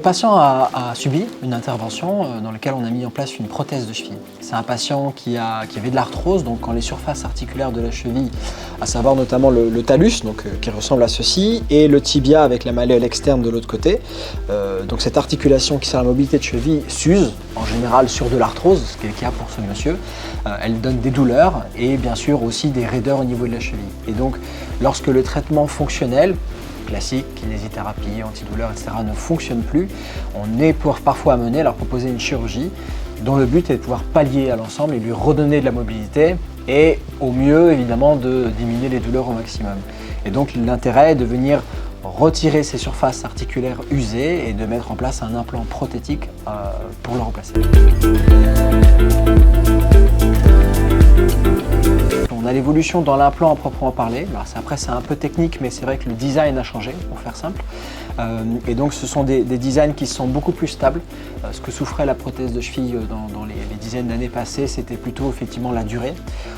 patient a subi une intervention dans laquelle on a mis en place une prothèse de cheville. C'est un patient qui avait de l'arthrose, donc quand les surfaces articulaires de la cheville, à savoir notamment le talus, qui ressemble à ceci, et le tibia avec la malléole externe de l'autre côté. Donc cette articulation qui sert à la mobilité de cheville s'use, en général sur de l'arthrose, ce qui est le cas pour ce monsieur. Elle donne des douleurs et bien sûr aussi des raideurs au niveau de la cheville. Et donc lorsque le traitement fonctionnel, classique, kinésithérapie, antidouleur, etc. ne fonctionne plus, on est parfois amené à leur proposer une chirurgie dont le but est de pouvoir pallier à l'ensemble et lui redonner de la mobilité et au mieux évidemment de diminuer les douleurs au maximum. Et donc l'intérêt est de venir retirer ces surfaces articulaires usées et de mettre en place un implant prothétique pour le remplacer. On a l'évolution dans l'implant à proprement parler. Alors après c'est un peu technique, mais c'est vrai que le design a changé, pour faire simple. Et donc ce sont des designs qui sont beaucoup plus stables. Ce que souffrait la prothèse de cheville dans les dizaines d'années passées, c'était plutôt effectivement la durée.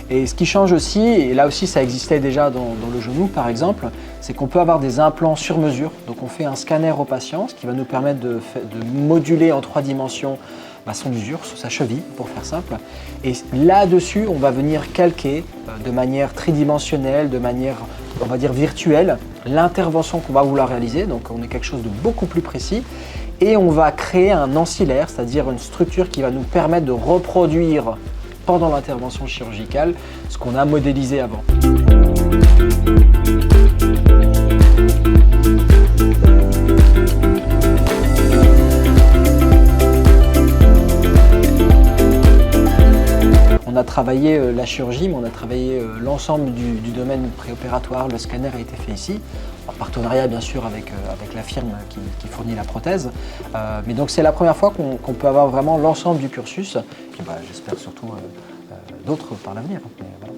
Et ce qui change aussi, et là aussi ça existait déjà dans le genou par exemple, c'est qu'on peut avoir des implants sur mesure. Donc on fait un scanner au patient, ce qui va nous permettre de moduler en 3 dimensions son usure, sur sa cheville, pour faire simple. Et là-dessus, on va venir calquer de manière tridimensionnelle, de manière, on va dire, virtuelle, l'intervention qu'on va vouloir réaliser. Donc on est quelque chose de beaucoup plus précis. Et on va créer un ancillaire, c'est-à-dire une structure qui va nous permettre de reproduire pendant l'intervention chirurgicale ce qu'on a modélisé avant. On a travaillé la chirurgie, mais on a travaillé l'ensemble du domaine préopératoire. Le scanner a été fait ici, en partenariat bien sûr avec la firme qui fournit la prothèse. Mais donc c'est la première fois qu'on peut avoir vraiment l'ensemble du cursus. Et puis j'espère surtout d'autres par l'avenir. Voilà.